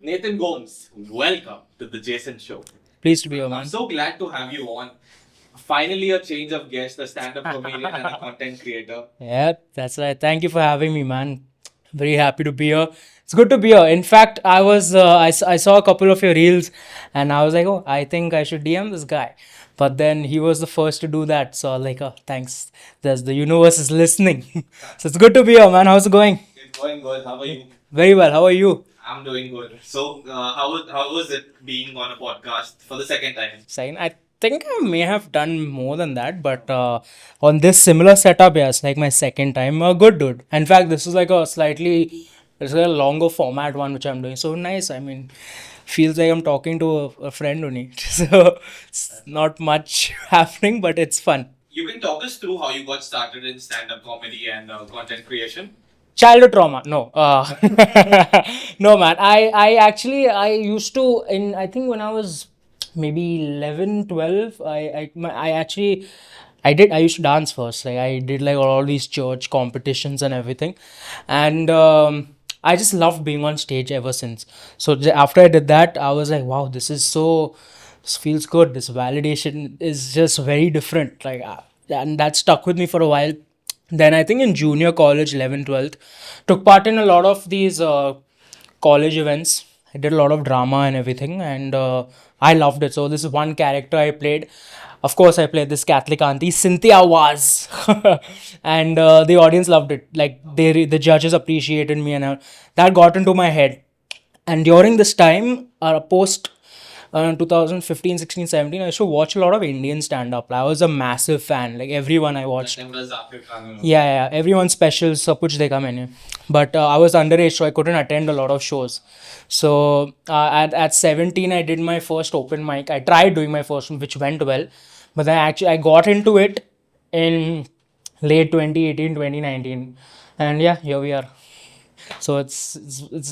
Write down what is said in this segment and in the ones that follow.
Nathan Gomes, welcome to the Jason Show. Pleased to be here, I'm man. so glad to have you on. Finally, a change of guest, a stand-up comedian and a content creator. Yeah, that's right. Thank you for having me, man. Very happy to be here. It's good to be here. In fact, I saw a couple of your reels, and I was like, oh, I think I should DM this guy. But then he was the first to do that, so I was like, oh, thanks. There's the universe is listening. So it's good to be here, man. How's it going? It's going good. How are you? Very well. How are you? I'm doing good. So, how was it being on a podcast for the second time? Saying I think I may have done more than that, but on this similar setup, yes, like my second time, good dude. In fact, this is like a slightly it's a longer format one which I'm doing. So nice. I mean, feels like I'm talking to a friend only. So it's not much happening, but it's fun. You can talk us through how you got started in stand-up comedy and content creation. Childhood trauma, no, no, man. I used to, in I think when I was maybe 11, 12, I actually I used to dance first. Like I did like all these church competitions and everything, and I just loved being on stage ever since. So after I did that, I was like, wow, this feels good. This validation is just very different, like and that stuck with me for a while. Then I think in junior college, 11th, 12th, took part in a lot of these college events. I did a lot of drama and everything, and I loved it. So this is one character I played. Of course, I played this Catholic auntie, Cynthia was, and the audience loved it. Like the judges appreciated me, and that got into my head. And during this time, post 2015, 16, 17, I used to watch a lot of Indian stand up. I was a massive fan. Like everyone I watched. That time was Zafir Khan. Yeah. Everyone's specials, सब कुछ देखा मैंने. But I was underage, so I couldn't attend a lot of shows. So at 17, I did my first open mic. I tried doing my first one, which went well. But then I got into it in late 2018, 2019. And yeah, here we are. So it's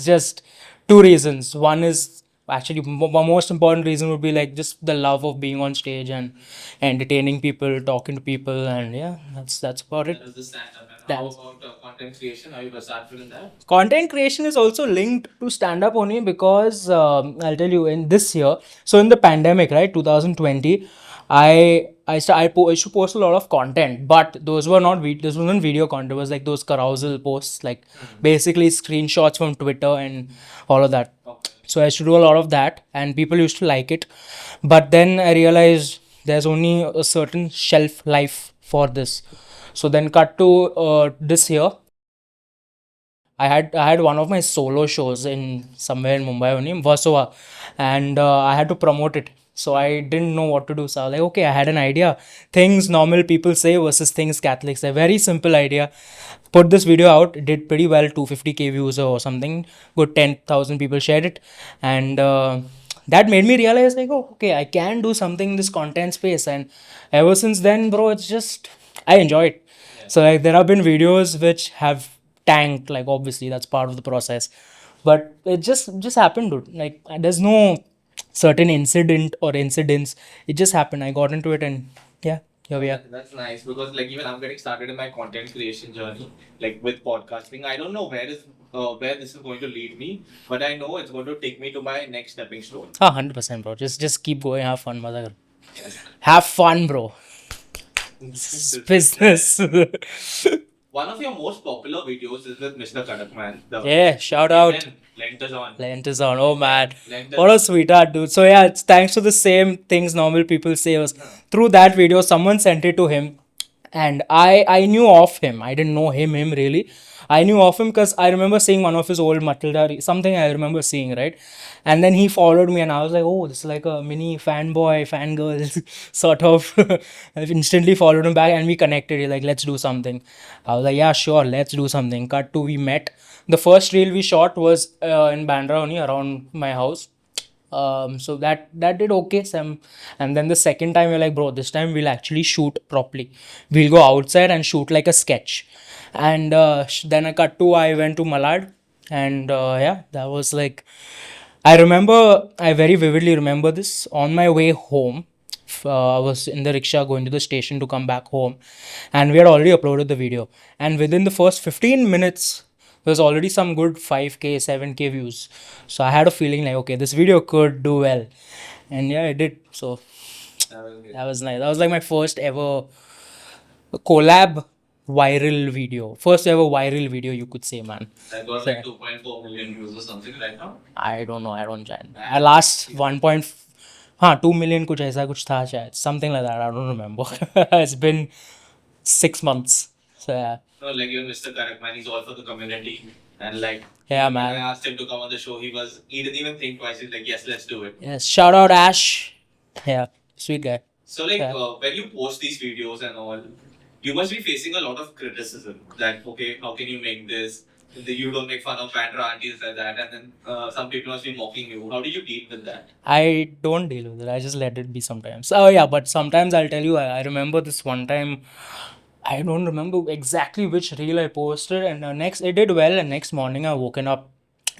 just two reasons. One is actually most important reason would be like just the love of being on stage and entertaining people, talking to people, and yeah, that's about it. That is the stand-up. And how about content creation? Are you versatile in that? Content creation is also linked to stand up only because I'll tell you in this year. So in the pandemic, right, 2020, I used to post a lot of content, but those were not this wasn't video content. It was like those carousel posts, like basically screenshots from Twitter and all of that. Okay. So I used to do a lot of that, and people used to like it. But then I realized there's only a certain shelf life for this. So then cut to this year. I had one of my solo shows in somewhere in Mumbai only, Warsaw, and I had to promote it. So I didn't know what to do. So I was like, okay, I had an idea. Things normal people say versus things Catholics say. Very simple idea. Put this video out. It did pretty well, 250K views or something. Good 10,000 people shared it, and that made me realize like, oh, okay, I can do something in this content space. And ever since then, bro, it's just I enjoy it. So like there have been videos which have tanked, like obviously that's part of the process, but it just happened, dude. Like there's no certain incident or incidents. It just happened. I got into it, and yeah, here we are. That's nice because like even I'm getting started in my content creation journey, like with podcasting. I don't know where this is going to lead me, but I know it's going to take me to my next stepping stone. 100%, bro. Just keep going, have fun, mother. Have fun, bro. It's business. One of your most popular videos is with Mr. Kadakman. Yeah, shout out. Lent is on. Lent is on. Oh man, Lent what a sweetheart, dude. So yeah, it's thanks to the same things normal people say. Was through that video, someone sent it to him, and I knew of him. I didn't know him really. I knew of him because I remember seeing one of his old Matilda, something I remember seeing, right? And then he followed me, and I was like, oh, this is like a mini fanboy, fangirl sort of. I instantly followed him back, and we connected. He's like, let's do something. I was like, yeah, sure, let's do something. Cut to we met. The first reel we shot was in Bandra only, around my house. So that did okay, Sam. And then the second time we're like, bro, this time we'll actually shoot properly. We'll go outside and shoot like a sketch. And then I went to Malad, and yeah, that was like, I very vividly remember this. On my way home, I was in the rickshaw going to the station to come back home, and we had already uploaded the video. And within the first 15 minutes, There's already some good 5K, 7K views. So I had a feeling like, okay, this video could do well. And yeah, it did. So that was nice. That was like my first ever collab viral video. First ever viral video, you could say, man. That got like 2.4 million views or something right now. I don't know. I don't join. I last 1. हाँ 2 million कुछ ऐसा कुछ था शायद. Something like that. I don't remember. It's been 6 months. So yeah. No, like even Mr. Karakman, he's all for the community. And like, Yeah, when man. I asked him to come on the show, he didn't even think twice. He's like, yes, let's do it. Yes. Shout out Ash. Yeah. Sweet guy. So like, Yeah. when you post these videos and all, you must be facing a lot of criticism. That okay, how can you make this? You don't make fun of Bandra aunties like that, and then some people must be mocking you. How do you deal with that? I don't deal with it. I just let it be sometimes. Oh yeah, but sometimes I'll tell you. I remember this one time. I don't remember exactly which reel I posted, and next it did well. And next morning I woken up.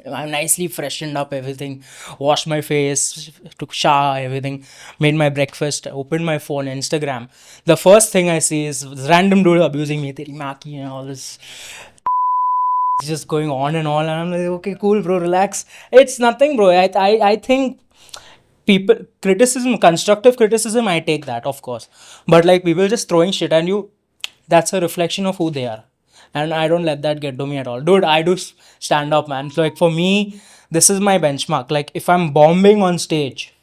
I'm nicely freshened up, everything, washed my face, took shower, everything, made my breakfast, opened my phone, Instagram. The first thing I see is this random dude abusing me, teri maa ki, and all this. It's just going on and on, and I'm like, okay, cool, bro, relax. It's nothing, bro. I think people criticism, constructive criticism, I take that, of course, but like people just throwing shit at you, that's a reflection of who they are, and I don't let that get to me at all, dude. I do stand up, man. So like for me, this is my benchmark. Like if I'm bombing on stage,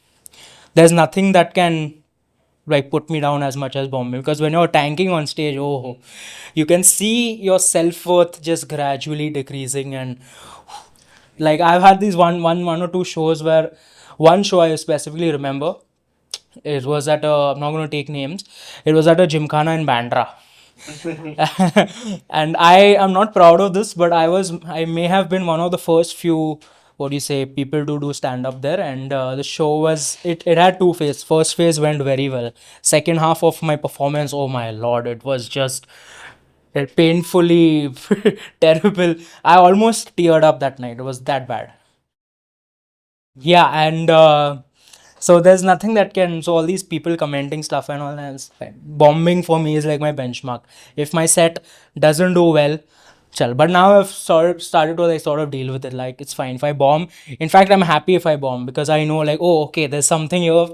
there's nothing that can like put me down as much as bombing, because when you're tanking on stage, oh, you can see your self-worth just gradually decreasing. And like I've had these one or two shows where one show I specifically remember, it was at a, I'm not going to take names, it was at a gymkhana in Bandra. And I am not proud of this, but I may have been one of the first few, what do you say, people to do stand up there. And the show was, it had two phases. First phase went very well. Second half of my performance, oh my lord, it was just painfully terrible. I almost teared up that night. It was that bad. Yeah, and so there's nothing that can. So all these people commenting stuff and all that, bombing for me is like my benchmark. If my set doesn't do well, chal. But now I've started to like sort of deal with it. Like it's fine if I bomb. In fact, I'm happy if I bomb, because I know like, oh, okay, there's something here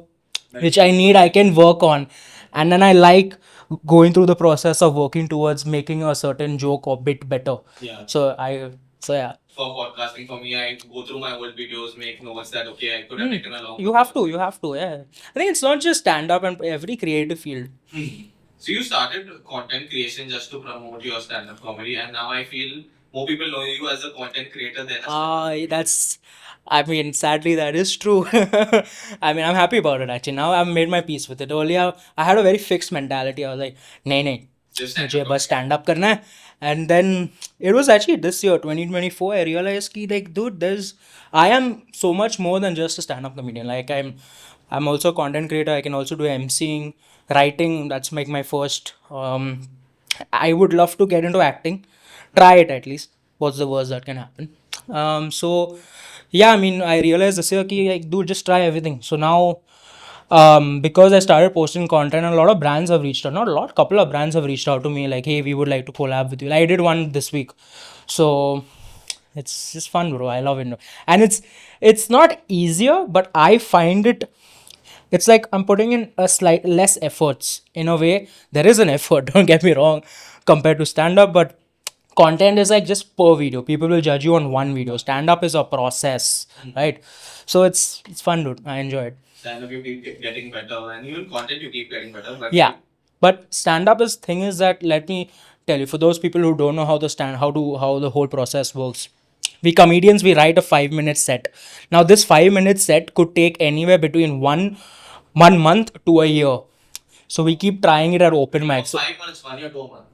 which I need, I can work on, and then I like going through the process of working towards making a certain joke or bit better. Yeah. So yeah. For podcasting, for me, I go through my old videos, make notes that okay, I could have taken a long. You have to, yeah. I think it's not just stand up and every creative field. So you started content creation just to promote your stand-up comedy, and now I feel more people know you as a content creator than a That's, I mean, sadly, that is true. I mean, I'm happy about it actually. Now I've made my peace with it. Earlier, I had a very fixed mentality. I was like, nahi, just मुझे बस stand up करना है. And then it was actually this year, 2024, I realized कि like, dude, I am so much more than just a stand up comedian. Like I'm also a content creator. I can also do MCing, writing. That's like my first. I would love to get into acting. Try it at least. What's the worst that can happen? So yeah, I mean, I realized this year कि like, dude, just try everything. So now, because I started posting content, a lot of brands have reached out. Not a lot, couple of brands have reached out to me like, hey, we would like to collab with you. Like, I did one this week, so it's just fun, bro. I love it, and it's not easier, but I find it. It's like I'm putting in a slight less efforts. In a way, there is an effort. Don't get me wrong, compared to stand up, but content is like just per video. People will judge you on one video. Stand up is a process, right? So it's fun, dude. I enjoy it. stand-up you keep getting better, and even content you keep getting better. But Yeah, but stand up is thing is that, let me tell you, for those people who don't know how the whole process works. We comedians, we write a 5 minute set. Now this 5 minute set could take anywhere between one month to a year. So we keep trying it at open mics. So 5 months, 1 year, 2 months.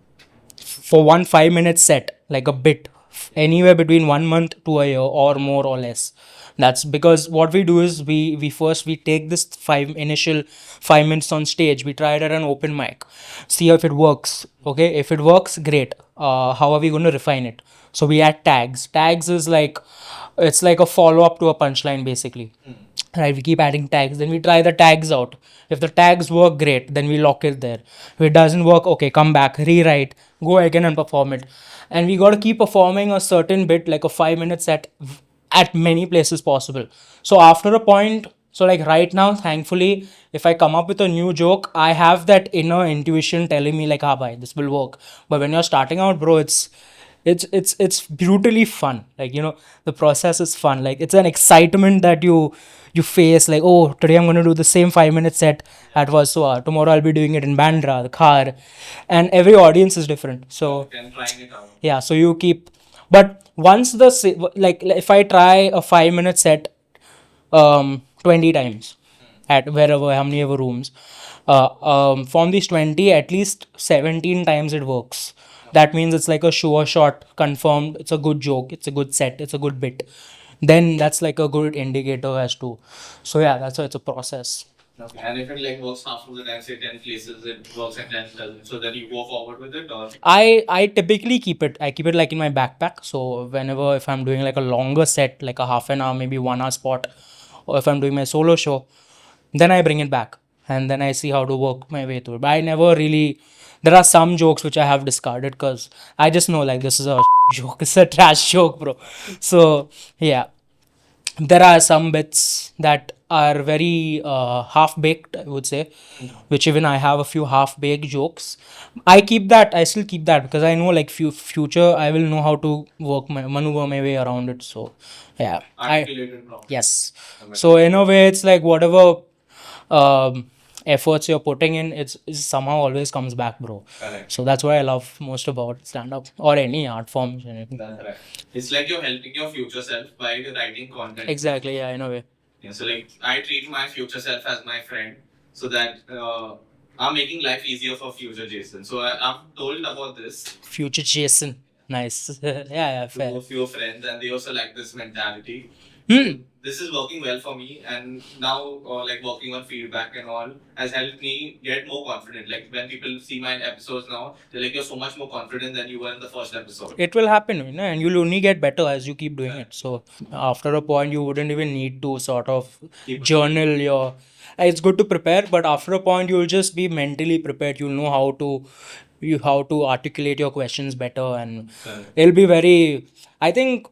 for one 5 minute set, like a bit, anywhere between 1 month to a year or more or less. That's because what we do is we take this initial 5 minutes on stage, we try it at an open mic, see if it works. Okay, if it works, great. How are we going to refine it? So we add tags. Tags is like, it's like a follow up to a punchline basically. Right, we keep adding tags, then we try the tags out. If the tags work, great, then we lock it there. If it doesn't work, okay, come back, rewrite, go again and perform it. And we got to keep performing a certain bit, like a 5 minute set, at many places possible. So after a point, so like right now, thankfully, if I come up with a new joke, I have that inner intuition telling me like, ah bhai, this will work. But when you're starting out, bro, it's brutally fun. Like, you know, the process is fun. Like, it's an excitement that you face. Like, oh, today I'm going to do the same 5 minute set at Warsaw. Tomorrow I'll be doing it in Bandra, the car, and every audience is different. So And trying it out. yeah, so you keep. But once like if I try a 5 minute set 20 times at wherever, how many ever rooms, from these 20, at least 17 times it works. That means it's like a sure shot, confirmed, it's a good joke, it's a good set, it's a good bit. Then that's like a good indicator as to. So yeah, that's why it's a process. Okay. And if it like works half of the time, say 10 places, it works and 10 doesn't. So then you go forward with it, or I typically keep it like in my backpack. So whenever, if I'm doing like a longer set, like a half an hour, maybe 1 hour spot, or if I'm doing my solo show, then I bring it back and then I see how to work my way through it. But I never really. There are some jokes which I have discarded because I just know like this is a joke. It's a trash joke, bro. So yeah, there are some bits that are very half baked, I would say, which even I have a few half baked jokes. I still keep that because I know like future I will know how to maneuver my way around it. So yeah, articulated properly. yes. So in a way, it's like whatever efforts you're putting in, it's somehow always comes back, bro. Correct. So that's what I love most about stand up or any art form. That's right. It's like you're helping your future self by writing content. Exactly, yeah, in a way. Yeah, so like I treat my future self as my friend, so that I'm making life easier for future Jason. So I'm told about this Future Jason. Nice. Yeah, to fair. a few friends, and they also like this mentality. Hmm. This is working well for me, and now like working on feedback and all has helped me get more confident. Like when people see my episodes now, they're like, "You're so much more confident than you were in the first episode." It will happen, you know, and you'll only get better as you keep doing it. So after a point, you wouldn't even need to sort of journal your. It's good to prepare, but after a point, you'll just be mentally prepared. You'll know how to articulate your questions better, and it'll be very. I think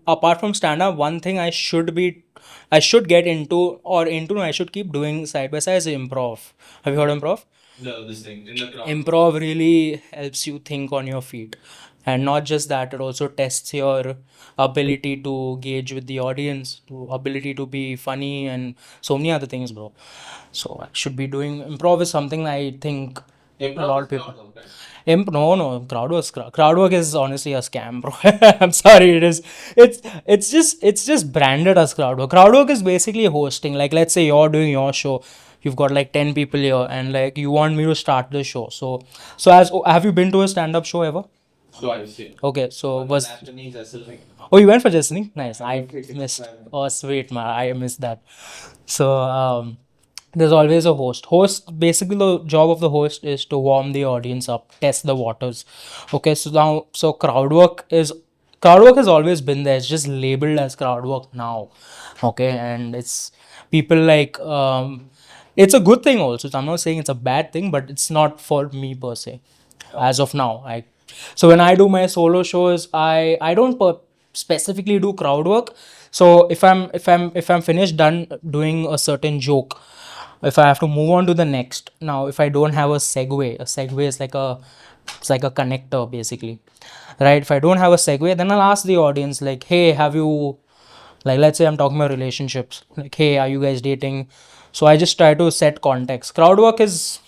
apart from stand up, one thing I should get into, or into, no, I should keep doing side by side is improv. Have you heard of improv? No, this thing in the crowd. Improv really helps you think on your feet, and not just that, it also tests your ability to gauge with the audience, to ability to be funny, and so many other things, bro. So I should be doing improv is something I think a lot of people. No, crowd work is honestly a scam, bro. I'm sorry, it is. It's just branded as crowd work. Crowd work is basically hosting. Like, let's say you're doing your show, you've got like 10 people here, and like you want me to start the show. So as have you been to a stand-up show ever? So I see. Okay, so was Japanese as well, like, oh, you went for listening? Nice. I missed. Oh, sweet, man. I missed that. So, there's always a host. Basically, the job of the host is to warm the audience up, test the waters. Okay, so now, so crowd work has always been there. It's just labeled as crowd work now. Okay, and it's people like, it's a good thing also. So I'm not saying it's a bad thing, but it's not for me per se as of now. So when I do my solo shows, I don't specifically do crowd work. So if I'm finished done doing a certain joke, if I have to move on to the next, now if I don't have a segue is like a connector basically, right? If I don't have a segue, then I'll ask the audience like, hey, have you, like, let's say I'm talking about relationships, like, hey, are you guys dating? So I just try to set context. Crowd work is,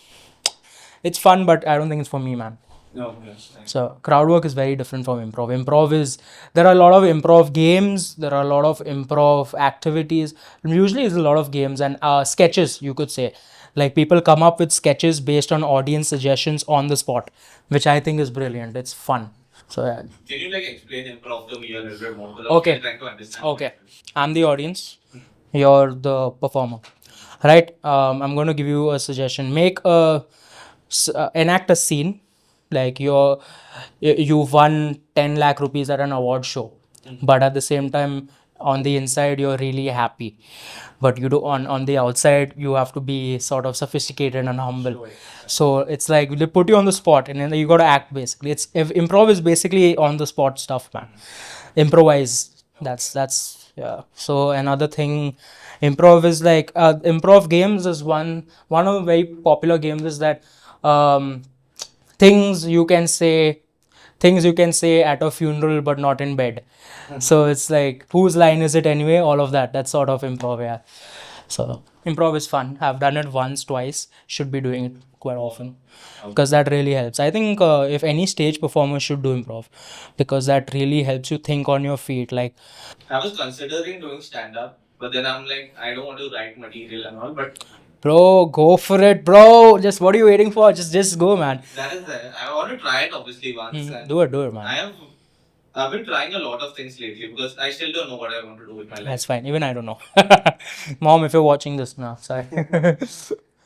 it's fun, but I don't think it's for me, man. no, yes. So crowd work is very different from improv. Improv is, there are a lot of improv games, there are a lot of improv activities. Usually it's a lot of games and sketches, you could say. Like people come up with sketches based on audience suggestions on the spot, which I think is brilliant. It's fun. So yeah. Can you like explain improv to me a little bit more? Because Okay. I'm trying to understand. Okay. I'm the audience. You're the performer. Right? I'm going to give you a suggestion. Enact a scene like you won 10 lakh rupees at an award show, but at the same time on the inside you're really happy, but you do on the outside you have to be sort of sophisticated and humble. So it's like they put you on the spot and then you got to act. Basically, it's if improv is basically on the spot stuff, man. Improvise. That's yeah. So another thing, improv is like improv games is one of the very popular games is that um, things you can say things you can say at a funeral but not in bed. So it's like whose line is it anyway? All of that. That's sort of improv, yeah. So improv is fun. I've done it once, twice. Should be doing it quite often because that really helps. I think if any stage performer should do improv because that really helps you think on your feet. Like, I was considering doing stand up, but then I'm like, I don't want to write material and all, but bro, go for it, bro. Just what are you waiting for? Just go, man. that is it. I want to try it obviously once. And Do it, man. I've been trying a lot of things lately because I still don't know what I want to do with my life. That's fine. Even I don't know. Mom, if you're watching this now, sorry.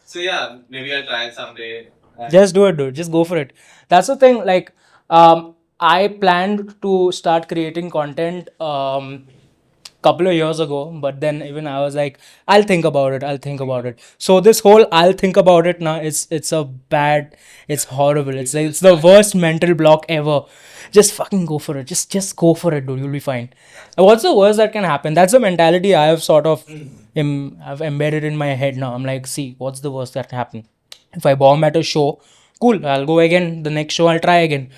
So yeah, maybe I'll try it someday. Just do it, dude. Just go for it. That's the thing. Like, I planned to start creating content couple of years ago, but then even I was like, I'll think about it. I'll think about it. So this whole I'll think about it now, it's a bad, it's horrible. It's like, it's the worst mental block ever. Just fucking go for it. Just go for it, dude. You'll be fine. What's the worst that can happen? That's the mentality I have sort of I've embedded in my head now. I'm like, see, what's the worst that can happen? If I bomb at a show, cool, I'll go again. The next show, I'll try again.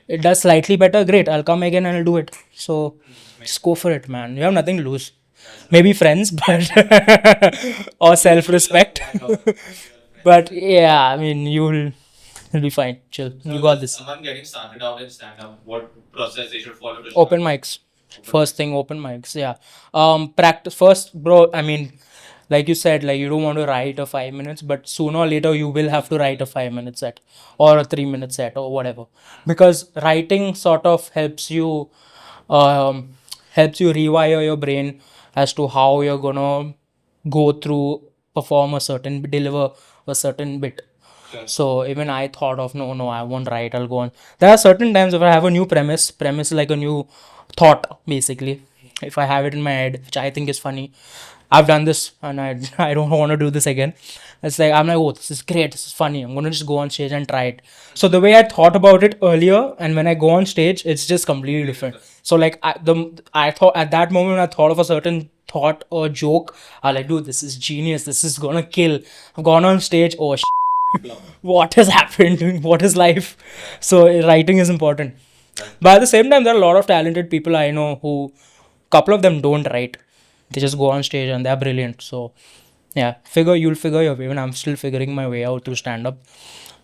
It does slightly better, great. I'll come again and I'll do it. So just go for it, man. You have nothing to lose. Maybe friends, but or self-respect. But yeah, I mean, you'll be fine. Chill. You got this. Someone getting started out in stand up, what process they should follow to Open mics. First thing, open mics. Yeah. Practice first, bro. I mean, like you said, like you don't want to write a 5 minutes, but sooner or later you will have to write a 5 minute set or a 3 minute set or whatever, because writing sort of um, helps you rewire your brain as to how you're gonna go through, perform a certain, deliver a certain bit. So even I thought of no, I won't write. I'll go on. There are certain times if I have a new premise is like a new thought basically. If I have it in my head, which I think is funny, I've done this and I don't want to do this again. It's like I'm like, oh, this is great, this is funny. I'm gonna just go on stage and try it. So the way I thought about it earlier and when I go on stage, it's just completely different. So like I thought at that moment when I thought of a certain thought or joke, I like, dude, this is genius. This is gonna kill. I've gone on stage. Oh, what has happened? What is life? So writing is important. But at the same time, there are a lot of talented people I know who, couple of them don't write. They just go on stage and they're brilliant. So yeah, you'll figure your way. Even I'm still figuring my way out through stand up.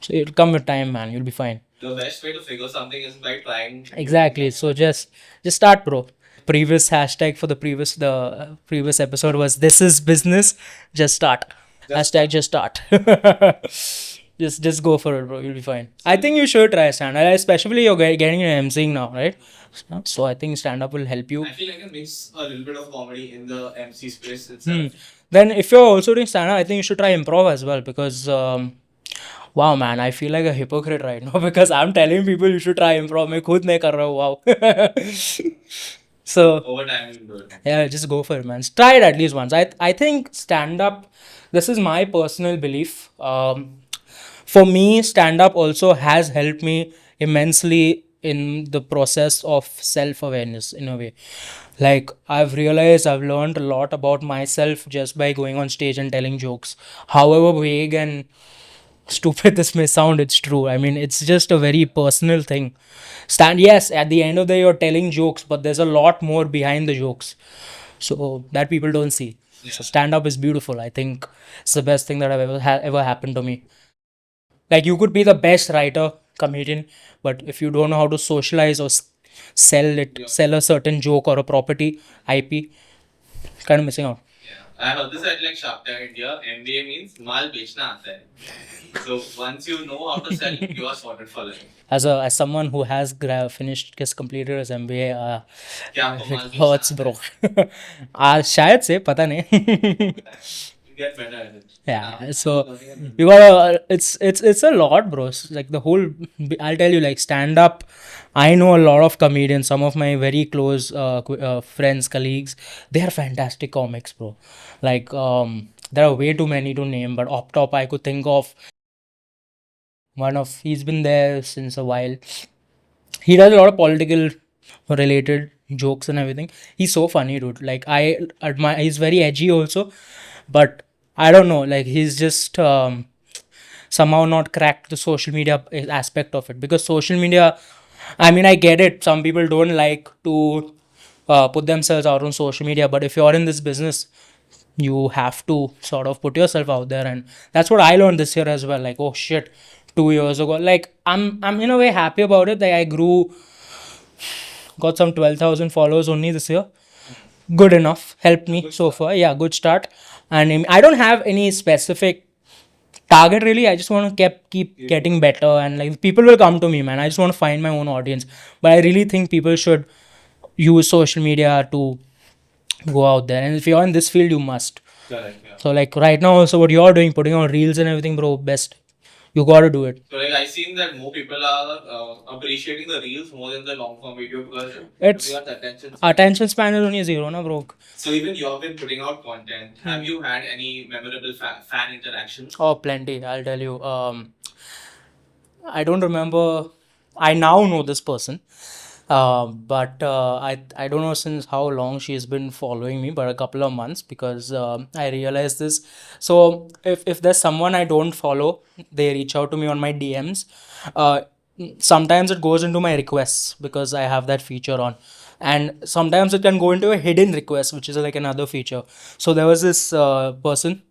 So it'll come with time, man. You'll be fine. The best way to figure something is by trying. Exactly. So just start, bro. Previous hashtag for the previous episode was this is business. Just start. Hashtag just start. just go for it, bro. You'll be fine. I think you should try stand up, especially you're getting an MCing now, right? So I think stand up will help you. I feel like I mix a little bit of comedy in the MC space itself. Then if you're also doing stand up, I think you should try improv as well because wow, man, I feel like a hypocrite right now because I'm telling people you should try improv. मैं खुद नहीं कर रहा हूँ, wow. So over time you'll do it. yeah, just go for it, man. Try it at least once. I think stand up. This is my personal belief. For me, stand up also has helped me immensely in the process of self awareness in a way. Like, I've realized I've learned a lot about myself just by going on stage and telling jokes. However vague and stupid this may sound, it's true. I mean, it's just a very personal thing. Yes, at the end of the day, you're telling jokes, but there's a lot more behind the jokes. So that people don't see. So stand up is beautiful. I think it's the best thing that I've ever happened to me. Like, you could be the best writer, comedian, but if you don't know how to socialize or sell a certain joke or a property, IP, kind of missing out. I heard this at like Shark Tank India. MBA means माल बेचना आता है. So once you know how to sell, you are sorted for life. As someone who has completed his MBA, क्या आपको माल it hurts, bro. शायद से पता नहीं. get better at it. Yeah, so you gotta. It's a lot, bro. It's like the whole. I'll tell you, like stand up. I know a lot of comedians. Some of my very close friends, colleagues, they are fantastic comics, bro. Like there are way too many to name, but off top I could think of one of. He's been there since a while. He does a lot of political related jokes and everything. He's so funny, dude. Like I admire. He's very edgy also, but I don't know. Like he's just somehow not cracked the social media aspect of it, because social media. I mean, I get it. Some people don't like to put themselves out on social media, but if you're in this business, you have to sort of put yourself out there, and that's what I learned this year as well. Like, oh shit, 2 years ago, like I'm in a way happy about it. Like I grew, got some 12,000 followers only this year. Good enough, helped me so far. Yeah, good start. And I don't have any specific target really. I just want to keep getting better, and like people will come to me, man. I just want to find my own audience. But I really think people should use social media to go out there, and if you're in this field, you must. Correct. Yeah. So like right now also what you're doing, putting on reels and everything, bro, best. You gotta do it. So like I seen that more people are appreciating the reels more than the long form video because It's everyone's attention span. attention span is only zero, na bro. So even you have been putting out content. Have you had any memorable fan interactions? Oh, plenty. I'll tell you. I don't remember. I now know this person, but I don't know since how long she's been following me, but a couple of months, because I realized this. So if there's someone I don't follow, they reach out to me on my DMs. Uh, Sometimes it goes into my requests because I have that feature on, and sometimes it can go into a hidden request, which is like another feature. So there was this person,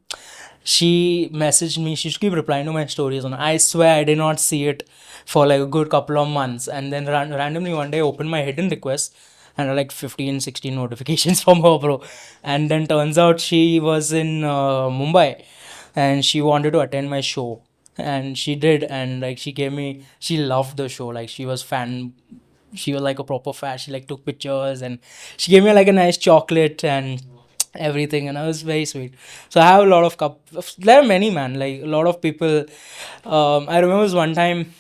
she messaged me, she keep replying to my stories, and I swear I did not see it for like a good couple of months, and then randomly one day I opened my hidden request and like 15, 16 notifications from her, bro. And then turns out she was in Mumbai, and she wanted to attend my show, and she did. And like she loved the show, like she was like a proper fan. She like took pictures, and she gave me like a nice chocolate and everything, and I was very sweet. So I have a lot of there are many, man, like a lot of people. I remember one time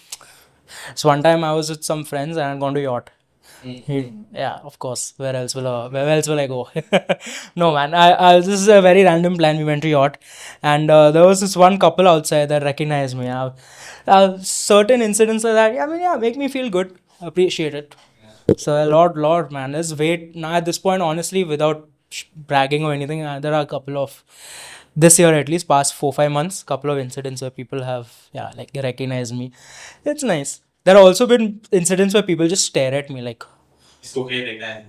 I was with some friends and I'd gone to yacht. Yeah, of course. Where else will I go? No, man. This is a very random plan. We went to yacht, and there was this one couple outside that recognized me. Certain incidents like that. I mean, yeah, make me feel good. Appreciate it. So a lot, man. Let's wait now. At this point, honestly, without bragging or anything, there are a couple of this year at least, past 4 5 months, couple of incidents where people have like recognized me. It's nice. There have also been incidents where people just stare at me like, It's okay like that.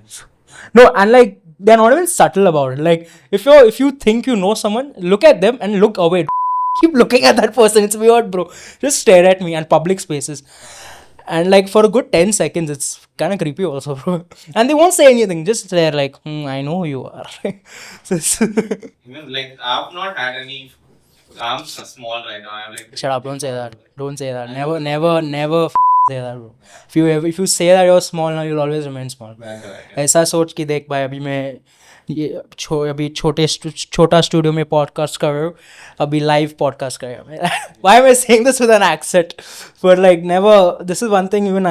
no, and like they're not even subtle about it. Like if you think you know someone, look at them and look away. Keep looking at that person. It's weird, bro. Just stare at me and public spaces. And like for a good 10 seconds, it's kind of creepy also, bro. And they won't say anything. Just stare like, I know who you are. So Even like I've not had any. I'm small right now. I'm like. shut up! Don't say that. Don't say that. Never say that, bro. If you say that you're small now, you'll always remain small. ऐसा सोच के देख भाई, अभी मैं अभी छोटा studio में पॉडकास्ट कर रहा हूँ, अभी लाइव पॉडकास्ट कर रहा हूँ. Why am I saying this with an accent? But like never. This is one thing even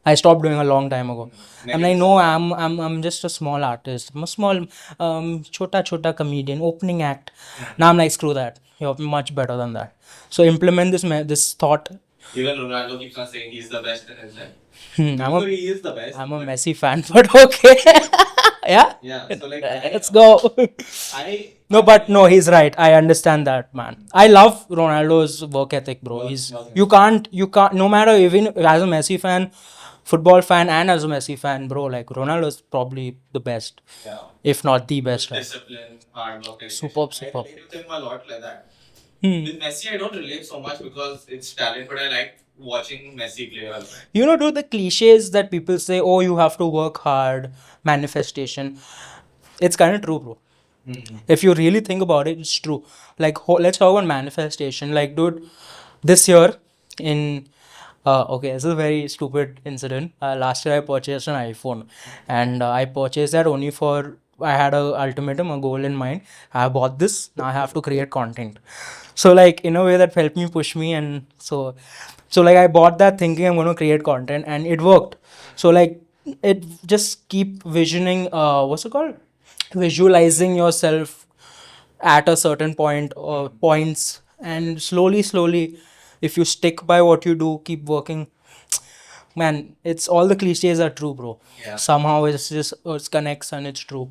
I stopped doing a long time ago. I'm like, no, I'm just a small artist. I'm a small chota comedian, opening act. Now I'm like, screw that. You're much better than that. So implement this thought. Even Ronaldo keeps on saying he's the best in his life. So he is the best. I'm a Messi fan, but okay. Yeah. Yeah. So like. Let's go. No, but no, he's right. I understand that, man. I love Ronaldo's work ethic, bro. You can't, no matter, even as a Messi fan, football fan, and as a Messi fan, bro, like Ronaldo is probably the best, if not the best. Discipline, hard work. Superb. I relate with him a lot like that. With Messi, I don't relate so much because it's talent, but I like watching Messi play also. You know, dude, the cliches that people say, oh, you have to work hard, manifestation. It's kind of true, bro. If you really think about it, it's true. Like, let's talk about manifestation. Like, dude, this year in okay, this is a very stupid incident. Last year I purchased an iPhone, and I purchased that only for I had a ultimatum, a goal in mind. I bought this. Now I have to create content. So like in a way that helped me push me, and so like I bought that thinking I'm going to create content, and it worked. So like it just keep visioning. What's it called? Visualizing yourself at a certain point or points, and slowly, if you stick by what you do, keep working, man, it's all the cliches are true, bro. Yeah. Somehow it's just it connects and it's true.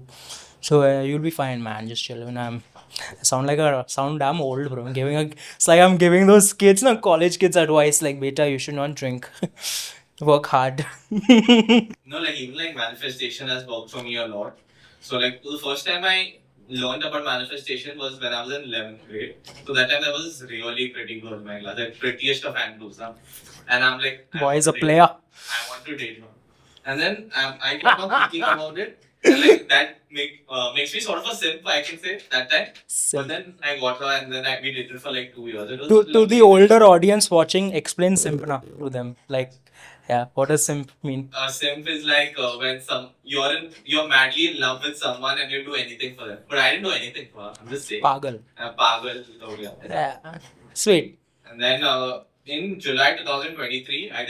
So you'll be fine, man. Just chill. When I sound damn old, bro. I'm giving it's like I'm giving those kids, no, college kids advice like, beta, you should not drink. Work hard. No, like even like manifestation has worked for me a lot. So like the first time I learned about manifestation was when I was in 11th grade. So that time I was really pretty good, my class, like prettiest of Andrews, huh? And I'm like, Boy is a player. I want to date her. And then I kept on thinking about it. And like that makes me sort of a simp, I can say, that time. But then I got her and then we dated for like 2 years. It was To the older audience watching, explain simpna to them. Like, yeah, what does simp mean? Simp is like when you're madly in love with someone and you do anything for them. But I didn't do anything for her. I'm just saying. Pagal. Pagal. Oh, yeah. Yeah. Sweet. And then in July 2023, I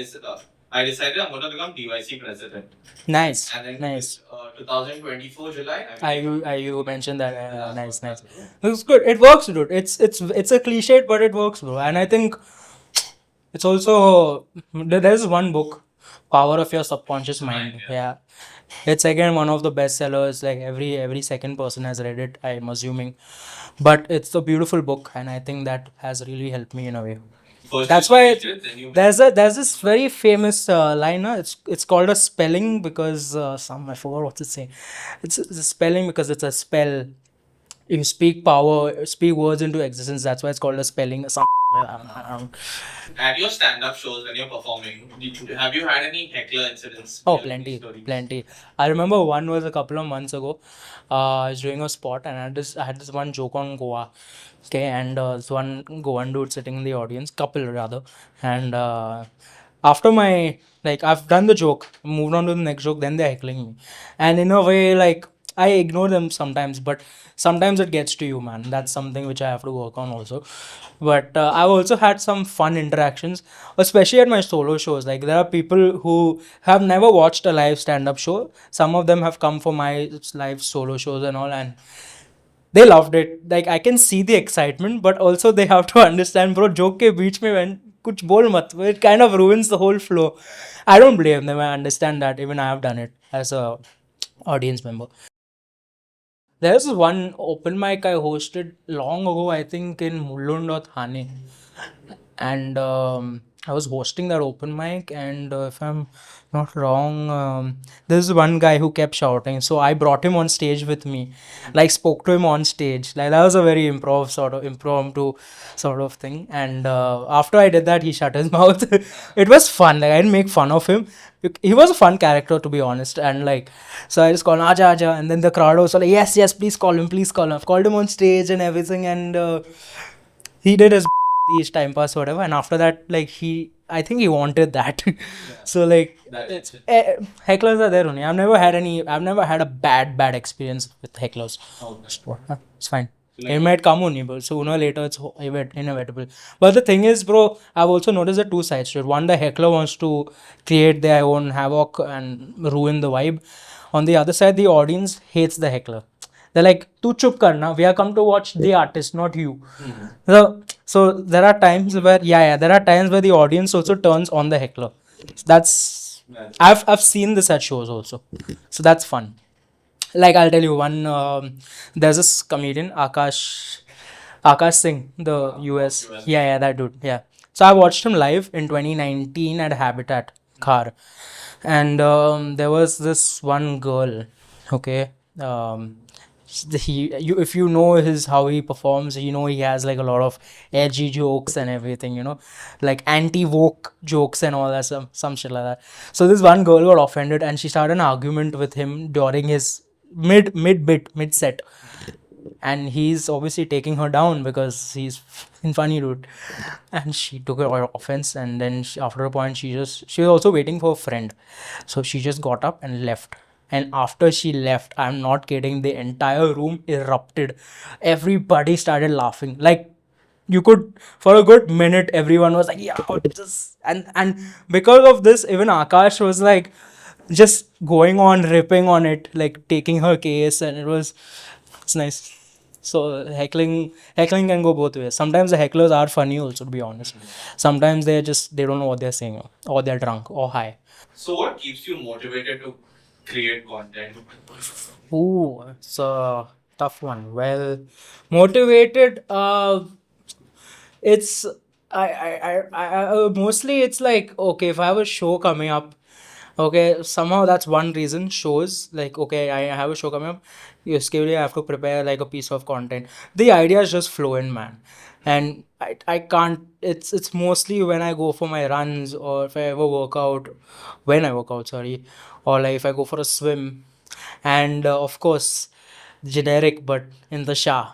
decided I'm going to become DYC president. Nice. And then Nice. 2024 July. You mentioned that. Nice. It's good. It works, dude. It's a cliche, but it works, bro. And I think it's also there's one book, Power of Your Subconscious Mind. Yeah. It's again one of the best sellers. Like every second person has read it, I'm assuming. But it's a beautiful book, and I think that has really helped me in a way. First That's you why read it, then you there's this very famous line. It's called a spelling because I forgot what to say. It's a spelling because it's a spell. You speak words into existence. That's why it's called a spelling. At your stand-up shows when you're performing, have you had any heckler incidents? Oh, Any plenty, stories? plenty. I remember one was a couple of months ago. I was doing a spot and I had this one joke on Goa. Okay, and this one Goan dude sitting in the audience, couple rather. And after my, like, I've done the joke, moved on to the next joke, then they're heckling me. And in a way, like, I ignore them sometimes, but sometimes it gets to you, man. That's something which I have to work on also. But I've also had some fun interactions, especially at my solo shows. Like, there are people who have never watched a live stand-up show. Some of them have come for my live solo shows and all, and they loved it. Like, I can see the excitement, but also they have to understand, bro, joke ke beech mein when kuch bol mat. It kind of ruins the whole flow. I don't blame them. I understand that. Even I have done it as a audience member. There's one open mic I hosted long ago, I think in Mullund or Thane. And I was hosting that open mic, and if I'm not wrong, there's one guy who kept shouting. So I brought him on stage with me, like spoke to him on stage. Like that was a very impromptu sort of thing. And after I did that, he shut his mouth. It was fun. Like I didn't make fun of him. He was a fun character, to be honest. And like, so I just called Aja Aja, and then the crowd was like, yes, please call him, please call him. I've called him on stage and everything, and he did his these time pass whatever, and after that, like, I think he wanted that. So like That's it. hecklers are there only. I've never had a bad experience with hecklers. Oh, It's fine. Like- It might come only, but sooner or later it's inevitable. But the thing is, bro, I've also noticed the two sides to it. One, the heckler wants to create their own havoc and ruin the vibe. On the other side, the audience hates the heckler. They're like, "Tu chup karna. We are come to watch the artist, not you." So there are times where there are times where the audience also turns on the heckler. That's I've seen this at shows also, so that's fun. Like I'll tell you one. There's this comedian Akash Singh, the US. US. That dude. Yeah. So I watched him live in 2019 at Habitat Khar, and there was this one girl. Okay. If you know how he performs, he has like a lot of edgy jokes and everything, like anti-woke jokes and all that, some shit like that. So this one girl got offended and she started an argument with him during his mid set, and he's obviously taking her down because he's in funny dude, and she took offense, and then after a point she was also waiting for a friend, so she just got up and left. And after she left, I'm not kidding, the entire room erupted. Everybody started laughing. Like, you could, for a good minute, everyone was like, yeah, this. And because of this, even Akash was like just going on, ripping on it, like taking her case, and it's nice. So heckling can go both ways. Sometimes the hecklers are funny also, to be honest. Sometimes they don't know what they're saying, or they're drunk or high. So what keeps you motivated to create content? Ooh, it's a tough one. Well, motivated. It's mostly it's like, okay, if I have a show coming up, okay, somehow that's one reason. Shows, like, okay, I have a show coming up, usually I have to prepare like a piece of content. The ideas just flow in, man. And I can't, it's mostly when I go for my runs, or if I ever work out, when I work out, sorry, or like if I go for a swim. And of course, generic, but in the shower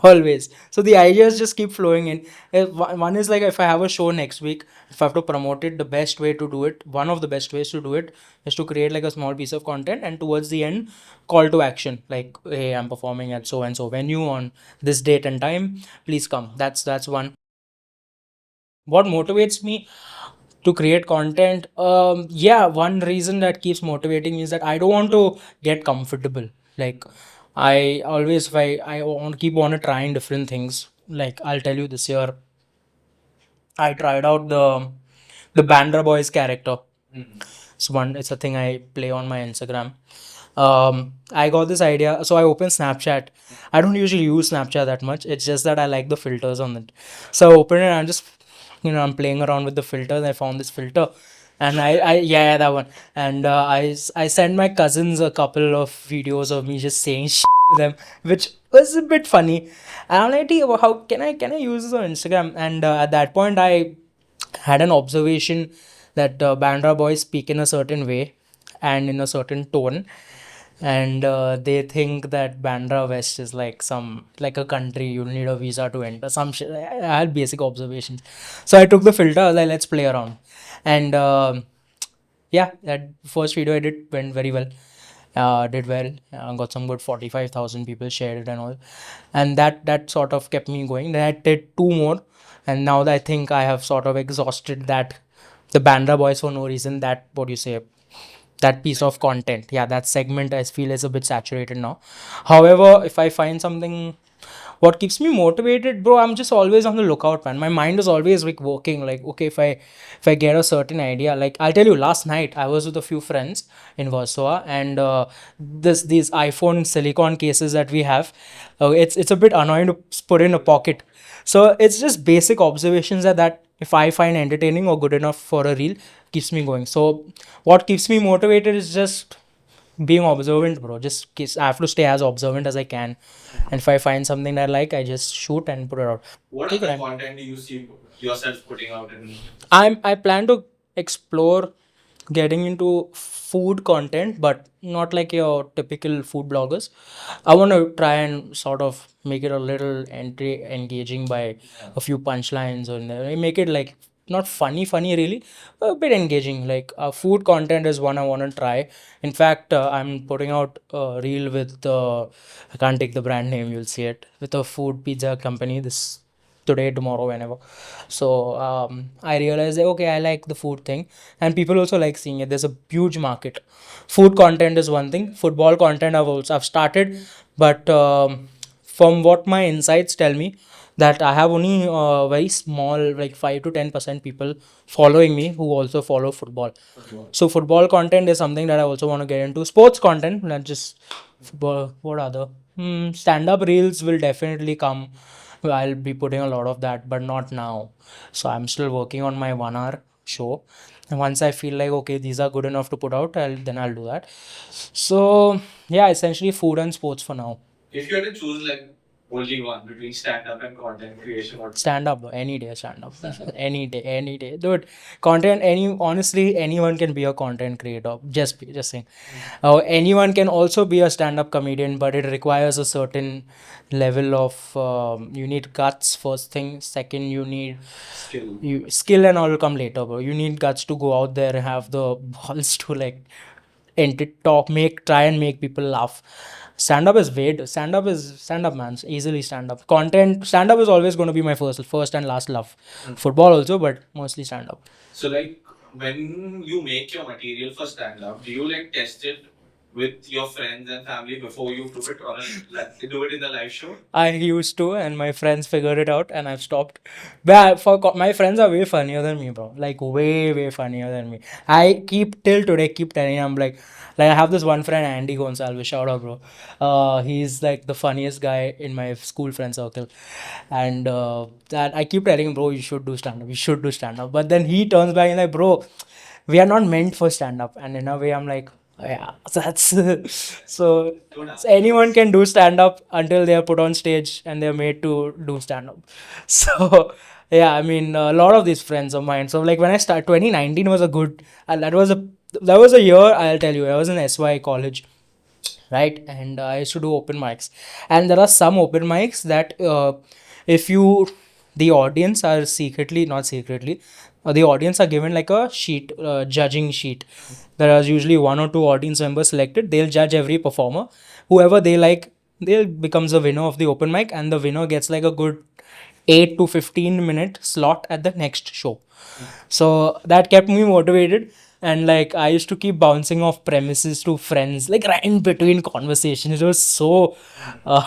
always. So the ideas just keep flowing in. One is like, if I have a show next week, if I have to promote it, the best way to do it, one of the best ways to do it, is to create like a small piece of content, and towards the end, call to action, like, hey, I'm performing at so and so venue on this date and time, please come. That's one. What motivates me to create content? Yeah, one reason that keeps motivating me is that I don't want to get comfortable. Like, I always, if I want keep on trying different things. Like, I'll tell you, this year I tried out the Bandra Boys character. It's a thing I play on my Instagram. I got this idea, so I opened Snapchat. I don't usually use Snapchat that much. It's just that I like the filters on it. So I opened it, and I'm just, I'm playing around with the filters. I found this filter, and yeah, that one. And I sent my cousins a couple of videos of me just saying shit to them, which was a bit funny. And I'm like, "Hey, how can I use this on Instagram?" And at that point, I had an observation that Bandra boys speak in a certain way and in a certain tone, and they think that Bandra West is like like a country you need a visa to enter. Some shit. I had basic observations, so I took the filter. I was like, let's play around, and yeah, that first video I did went very well. Did well. Got some good 45,000 people shared it and all, and that sort of kept me going. Then I did two more, and now that I think I have sort of exhausted that, the Bandra Boys for no reason. That, what do you say? That piece of content, yeah, that segment I feel is a bit saturated now. However, if I find something, what keeps me motivated, bro, I'm just always on the lookout, man. My mind is always like working, like, okay, if I get a certain idea, like, I'll tell you, last night I was with a few friends in Warsaw, and these iPhone silicon cases that we have, it's a bit annoying to put in a pocket. So it's just basic observations that if I find entertaining or good enough for a reel, keeps me going. So what keeps me motivated is just being observant, bro. I have to stay as observant as I can, and if I find something that I like, I just shoot and put it out. What Take your other time. content do you see yourself putting out in? I plan to explore getting into food content, but not like your typical food bloggers. I want to try and sort of make it a little engaging by a few punchlines, and make it like not funny really, a bit engaging. Like, food content is one I want to try. In fact, I'm putting out a reel with I can't take the brand name, you'll see it, with a food pizza company this today, tomorrow, whenever. So I realized that, okay, I like the food thing, and people also like seeing it. There's a huge market. Food content is one thing. Football content I've started, but from what my insights tell me, that I have only very small, like 5 to 10% people following me who also follow football. So football content is something that I also want to get into. Sports content, not just football. What other? Stand-up reels will definitely come. I'll be putting a lot of that, but not now. So I'm still working on my 1 hour show. And once I feel like, okay, these are good enough to put out, I'll do that. So yeah, essentially food and sports for now. If you had to choose like only one between stand up and content creation, what? Stand up, any day, stand up. Any day. Dude, content, honestly, anyone can be a content creator. Just saying. Anyone can also be a stand up comedian, but it requires a certain level of, you need guts, first thing. Second, you need skill and all will come later, bro. You need guts to go out there and have the balls to, like, try and make people laugh. Stand up, man. Easily stand up. Content, stand up is always going to be my first and last love. Football also, but mostly stand up. So like when you make your material for stand up, do you like test it with your friends and family before you do it, or like do it in the live show? I used to, and my friends figured it out, and I've stopped. But my friends are way funnier than me, bro. Like way funnier than me. I keep till today keep telling him like I have this one friend Andy Gonsalves. Shout out, bro. He's like the funniest guy in my school friend circle, and that I keep telling him, bro, you should do stand up. You should do stand up. But then he turns back and like, bro, we are not meant for stand up. And in a way, I'm like, yeah, that's so anyone can do stand up until they are put on stage and they're made to do stand up. So yeah, I mean, a lot of these friends of mine. So like when I started, 2019 was a good, that was a year. I'll tell you, I was in SY college, right? And I used to do open mics, and there are some open mics that if you the audience are secretly not secretly the audience are given like a sheet, judging sheet. There are usually one or two audience members selected. They'll judge every performer. Whoever they like, they becomes the winner of the open mic, and the winner gets like a good 8 to 15 minute slot at the next show. So that kept me motivated. And like I used to keep bouncing off premises to friends, like right in between conversations. It was so, uh,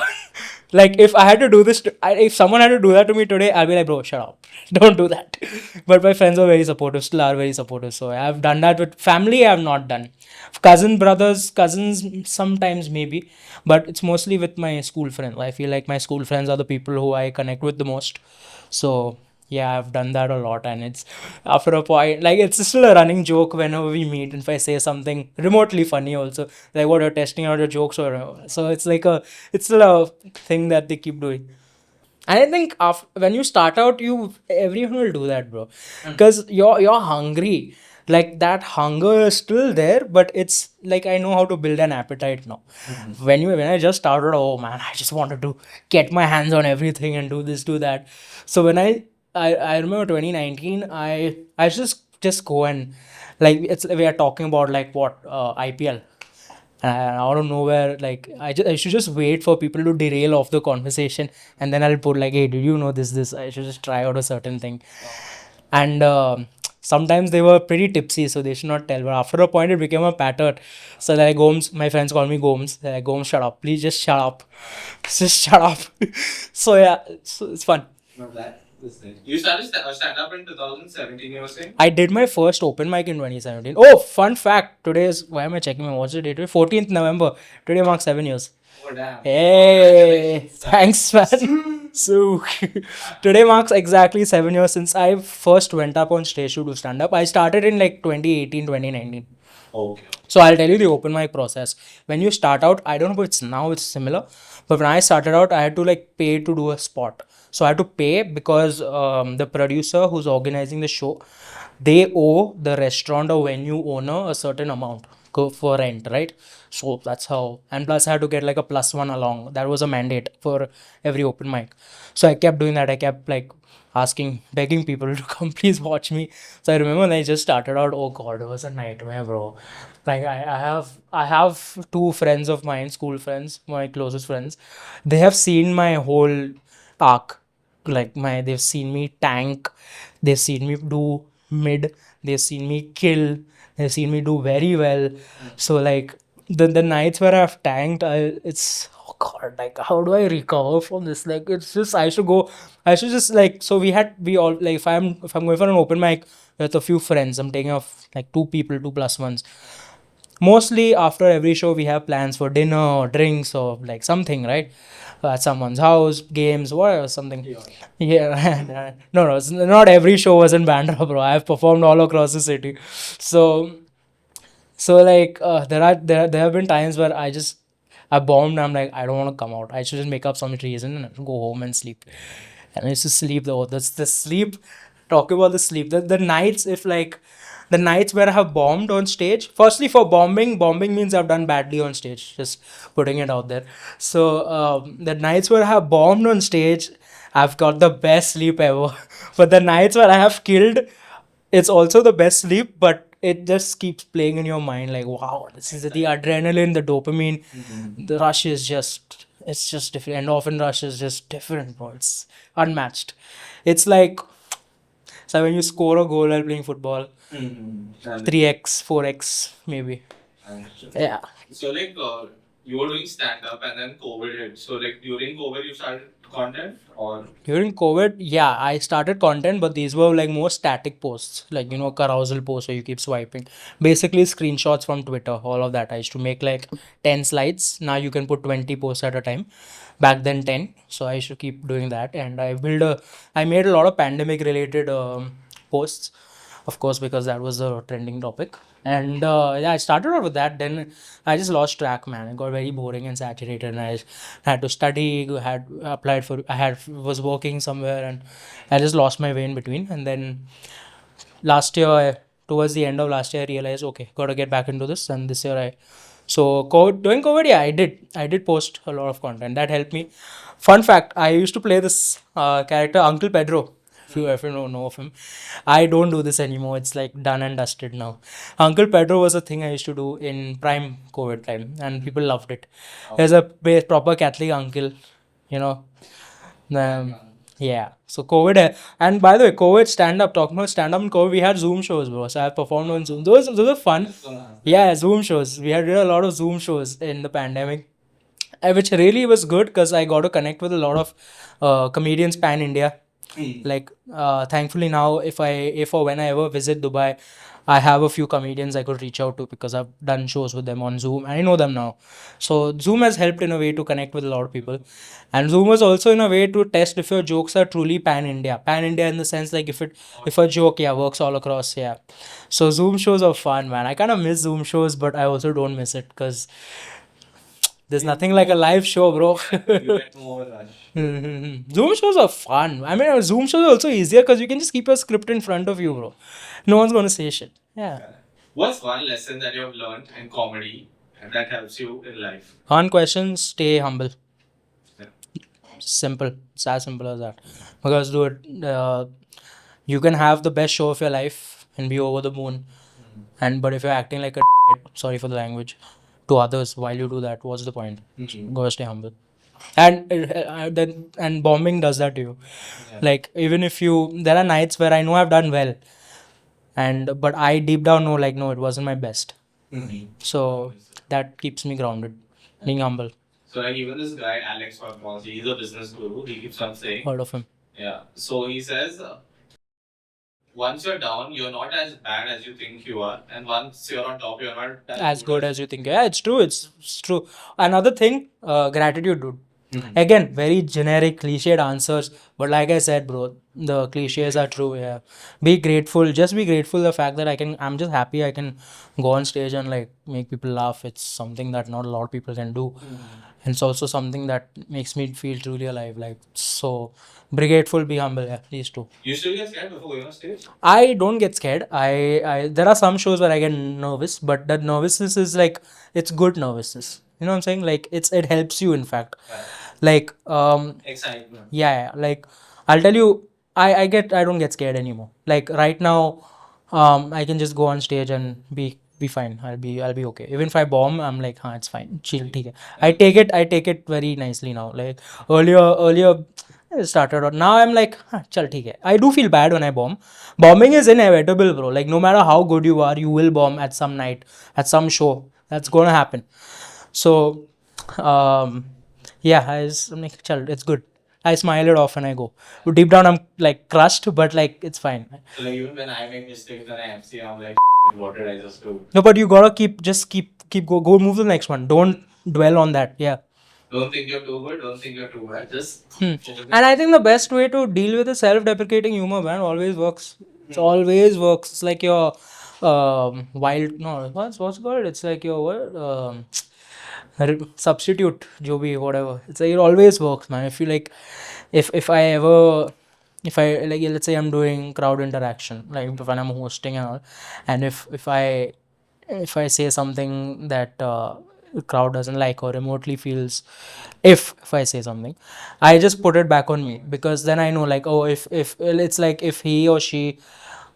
like if I had to do this, if someone had to do that to me today, I'll be like, bro, shut up, don't do that. But my friends are very supportive, still are very supportive. So I've done that with family. I've not done cousins sometimes maybe, but it's mostly with my school friends. I feel like my school friends are the people who I connect with the most. So yeah, I've done that a lot, and it's after a point, like it's still a running joke whenever we meet. If I say something remotely funny, also like what you're testing out your jokes, or so it's like it's still a thing that they keep doing. And I think after, when you start out, everyone will do that, bro, because you're hungry. Like that hunger is still there, but it's like I know how to build an appetite now. When I just started, oh man, I just wanted to get my hands on everything and do this, do that. So when I remember 2019, I just go and like we are talking about like what IPL, and out of nowhere, like I should just wait for people to derail off the conversation, and then I'll put like, hey, did you know this? I should just try out a certain thing. And sometimes they were pretty tipsy, so they should not tell, but after a point it became a pattern. So like Gomes, my friends call me Gomes. They're like, Gomes, shut up, please, just shut up. Just shut up. So yeah, it's fun. Not that. You started stand up in 2017, you were saying? I did my first open mic in 2017. Oh, fun fact. Today is, why am I checking my watch? The date? 14th November. Today marks 7 years. Oh, damn. Hey, thanks, man. So, today marks exactly 7 years since I first went up on stage to do stand up. I started in like 2018, 2019. Okay. So I'll tell you the open mic process. When you start out, I don't know if it's similar, but when I started out, I had to like pay to do a spot. So I had to pay because the producer who's organizing the show, they owe the restaurant or venue owner a certain amount for rent, right? So that's how. And plus, I had to get like a plus one along. That was a mandate for every open mic. So I kept doing that. I kept like begging people to come, please watch me. So I remember when I just started out, oh god, it was a nightmare, bro. Like I have two friends of mine, school friends, my closest friends. They have seen my whole arc. Like they've seen me tank, they've seen me do mid, they've seen me kill, they've seen me do very well. So like the nights where I've tanked, it's oh god, like how do I recover from this? Like it's just I should just like, so we all like, if I'm going for an open mic with a few friends, I'm taking off like two people, two plus ones. Mostly after every show we have plans for dinner or drinks or like something, right? At someone's house, games, whatever, something. Yeah. No, it's not every show was in Bandra, bro. I've performed all across the city. So like there have been times where I bombed. I'm like, I don't want to come out. I should just make up some reason and go home and sleep. And I used to sleep though. That's the sleep. Talk about the sleep. The nights, if like the nights where I have bombed on stage. Firstly, for bombing means I've done badly on stage. Just putting it out there. So the nights where I have bombed on stage, I've got the best sleep ever. But the nights where I have killed, it's also the best sleep, but it just keeps playing in your mind like, wow, this is the adrenaline, the dopamine, the rush is just, it's just different. And often rush is just different, bro. It's unmatched. It's like, so when you score a goal while playing football, 3x, 4x, maybe. Yeah. So like you were doing stand up and then COVID hit. So like during COVID you started content or During COVID, yeah, I started content, but these were like more static posts, like, carousel posts where you keep swiping. Basically, screenshots from Twitter, all of that. I used to make like 10 slides. Now you can put 20 posts at a time. Back then, 10. So I used to keep doing that. And I made a lot of pandemic related posts, of course, because that was the trending topic. And yeah, I started out with that. Then I just lost track, man. It got very boring and saturated, and I had to study. Had applied for. I had was working somewhere, and I just lost my way in between. And then last year, towards the end of last year, I realized, okay, got to get back into this. And this year, during COVID, yeah, I did post a lot of content. That helped me. Fun fact: I used to play this character, Uncle Pedro. If you ever know of him, I don't do this anymore. It's like done and dusted now. Uncle Pedro was a thing I used to do in prime COVID time, and people loved it. There's a proper Catholic uncle, you know. Um, yeah. So COVID, and by the way, COVID stand up. Talking about stand up and COVID, we had Zoom shows, bro. So I performed on Zoom. Those were fun. Yeah, Zoom shows. We had did a lot of Zoom shows in the pandemic, which really was good because I got to connect with a lot of comedians pan India. Like, thankfully now, if or when I ever visit Dubai, I have a few comedians I could reach out to because I've done shows with them on Zoom. I know them now, so Zoom has helped in a way to connect with a lot of people, and Zoom was also in a way to test if your jokes are truly pan India in the sense like if a joke, yeah, works all across, yeah. So Zoom shows are fun, man. I kind of miss Zoom shows, but I also don't miss it because there's nothing like a live show, bro. Zoom shows are fun. I mean, Zoom shows are also easier because you can just keep your script in front of you, bro. No one's gonna say shit. Yeah. What's one lesson that you have learned in comedy and that helps you in life? One question: stay humble. Simple. It's as simple as that. Because, dude, you can have the best show of your life and be over the moon, and but if you're acting like a sorry for the language, to others while you do that, what's the point? Gotta stay humble. And then bombing does that to you. Like, even if there are nights where I know I've done well, and but I deep down know like, no, it wasn't my best. So that keeps me grounded, being humble. So like even this guy Alex Gomes, he's a business guru. He keeps on saying, Heard of him? yeah. So he says, once you're down, you're not as bad as you think you are, and once you're on top, you're not As good as you think. Yeah, it's true. It's true. Another thing, gratitude, dude. Again, very generic, cliched answers, but like I said, bro, the cliches are true. Yeah, be grateful. Just be grateful the fact that I'm just happy I can go on stage and like make people laugh. It's something that not a lot of people can do, and it's also something that makes me feel truly alive. Like, so, be grateful, be humble. Yeah, these two. You still get scared before going on stage? I don't get scared. I there are some shows where I get nervous, but that nervousness is like, it's good nervousness. You know what I'm saying? Like, it helps you, in fact. Like, Excitement. yeah, like, I'll tell you, I don't get scared anymore. Like, right now, I can just go on stage and be fine. I'll be okay. Even if I bomb, I'm like, it's fine. Chill, theek hai. I take it very nicely now. Like, earlier it started out. Now I'm like, chal, theek hai. I do feel bad when I bomb. Bombing is inevitable, bro. Like, no matter how good you are, you will bomb at some night, at some show. That's gonna happen. So, yeah, I'm like, chal, it's good. I smile it off and I go. But deep down, I'm like crushed, but like, it's fine. So like even when I make mistakes and I MC, I'm like, what did I just do? No, but you gotta keep go move to the next one. Don't dwell on that. Yeah. Don't think you're too good. Don't think you're too bad. Just. And I think the best way to deal with a self-deprecating humor, man, always works. It always works. It's like your wild, no, what's it called? It's like your what? Substitute, Joby, whatever. It's like, it always works, man. If you like, if I ever, if I like, let's say I'm doing crowd interaction, like when I'm hosting and all, and if I say something that crowd doesn't like or remotely feels, if I say something, I just put it back on me, because then I know like, oh, if it's like, if he or she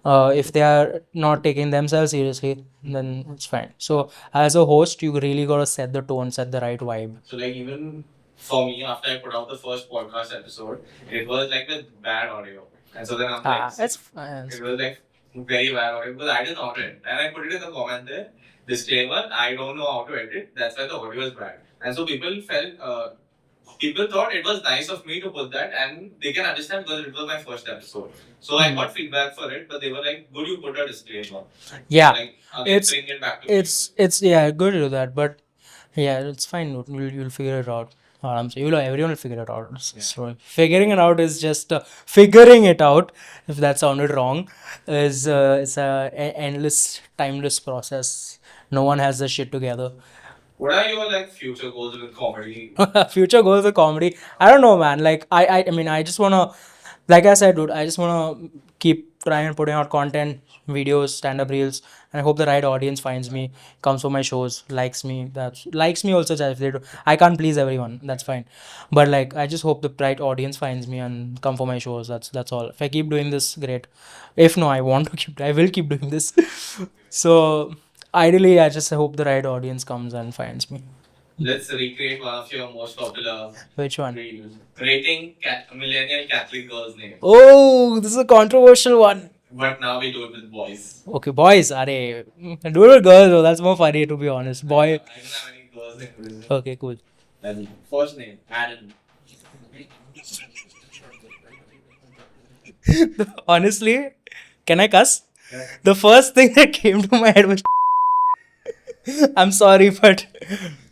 If they are not taking themselves seriously, then it's fine. So as a host, you really gotta set the tone, set the right vibe. So like even for me, after I put out the first podcast episode, it was like with bad audio. And so then I'm like, It's fine. it was like very bad audio because I didn't know it. And I put it in the comment there. Disclaimer, I don't know how to edit. That's why the audio is bad. And so people thought it was nice of me to put that and they can understand because it was my first episode. So I got feedback for it, but they were like, good you put a disclaimer. Yeah, Like, again, it's bring it back to it's yeah, good to do that, but yeah, it's fine. You'll figure it out. I'm saying, everyone will figure it out. So figuring it out is just figuring it out. If that sounded wrong, is it's endless, timeless process. No one has the shit together. What are your like future goals with comedy? Future goals of comedy. I don't know, man. Like I mean, I just wanna, like I said, dude, I just wanna keep trying and putting out content, videos, stand-up reels, and I hope the right audience finds me, comes for my shows, likes me. That likes me also. If they do, I can't please everyone. That's fine, but like I just hope the right audience finds me and come for my shows. That's all. If I keep doing this, great. If no, I want to keep. I will keep doing this. So ideally, I just hope the right audience comes and finds me. Let's recreate one of your most popular Which one? reels. Rating millennial Catholic girls' name. Oh, this is a controversial one. But now we do it with boys. Okay, boys. Are do it with girls though. That's more funny to be honest. Boy. I don't have any girls' names. Okay, cool. First name, Aaron. Honestly, can I cuss? The first thing that came to my head was. I'm sorry, but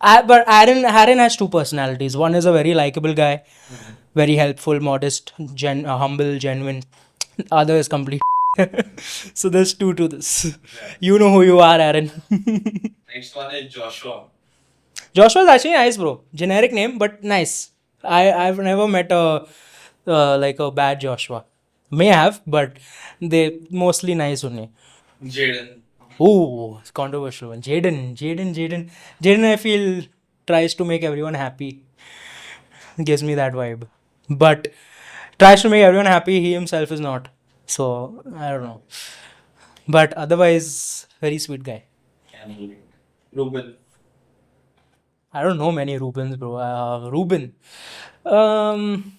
Aaron has two personalities. One is a very likable guy, very helpful, modest, humble, genuine. Other is complete. So there's two to this. You know who you are, Aaron. Next one is Joshua. Joshua is actually nice, bro. Generic name, but nice. I've never met a like a bad Joshua. May have, but they mostly nice only. Jaden. Ooh, it's controversial one. Jaden. I feel tries to make everyone happy. Gives me that vibe, but tries to make everyone happy. He himself is not. So I don't know. But otherwise, very sweet guy. Ruben. I don't know many Rubens, bro. Ruben. Um,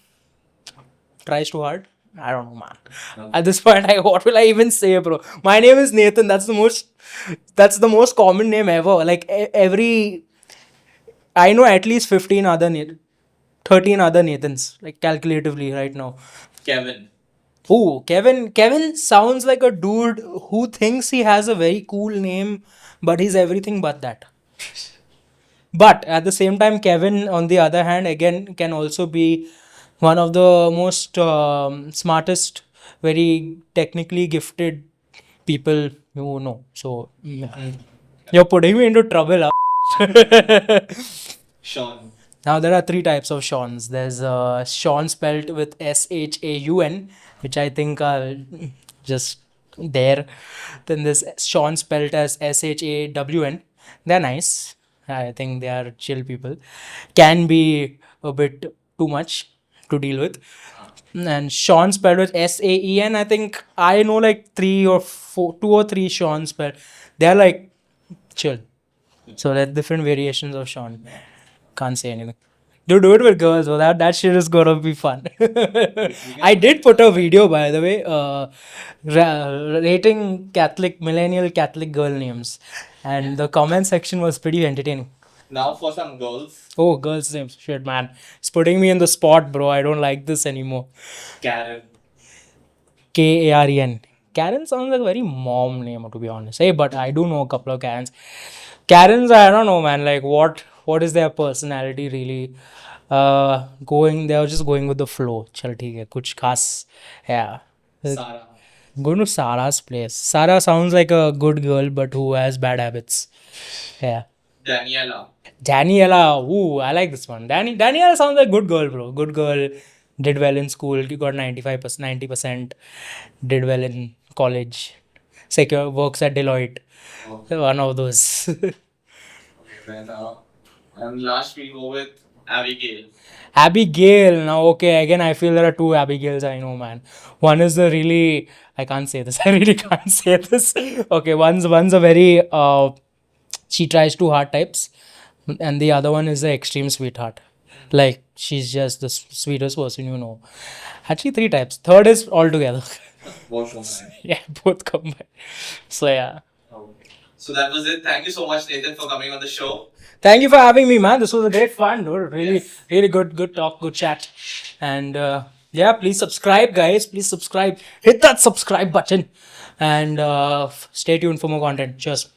tries too hard. I don't know, man. At this point, what will I even say, bro? My name is Nathan. That's the most common name ever. Like I know at least 13 other Nathans, like calculatively right now. Kevin. Oh, Kevin. Kevin sounds like a dude who thinks he has a very cool name, but he's everything but that. But at the same time, Kevin, on the other hand, again, can also be one of the most smartest, very technically gifted people you know. So, you're putting me into trouble. Sean. Now, there are three types of Seans. There's Sean spelled with Shaun, which I think are just there. Then there's Sean spelled as Shawn. They're nice. I think they are chill people. Can be a bit too much to deal with. And Sean spelled with Saen. I think I know like two or three Sean spelled. They're like chill. So there are different variations of Sean. Can't say anything. Do it with girls, so that shit is gonna be fun. I did put a video, by the way, rating millennial Catholic girl names, and the comment section was pretty entertaining. Now for some girls. Oh, girls' names, shit, man, it's putting me in the spot, bro. I don't like this anymore. Karen. Karen. Karen sounds like a very mom name, to be honest. Hey, but I do know a couple of Karens. Karens, I don't know, man. Like, what is their personality really? They are just going with the flow. Chal, theek hai, kuch khas. Yeah. Sarah. Go to Sarah's place. Sarah sounds like a good girl, but who has bad habits. Yeah. Daniela. Daniela. Ooh, I like this one. Daniela sounds like a good girl, bro. Good girl. Did well in school. Got 95%, 90%. Did well in college. Secure works at Deloitte. Oh. One of those. Okay, then, and last we go with Abigail. Abigail. Now, okay, again, I feel there are two Abigails I know, man. One is the really, I can't say this. I really can't say this. Okay, one's a very, she tries too hard types, and the other one is the extreme sweetheart. Like, she's just the sweetest person you know. Actually, three types. Third is all together. Both combined. Yeah, both combined. So, yeah. Okay. So that was it. Thank you so much, Nathan, for coming on the show. Thank you for having me, man. This was a great fun, dude. Really, Yes. really good talk, good chat. And yeah, please subscribe, guys. Please subscribe. Hit that subscribe button. And stay tuned for more content. Cheers.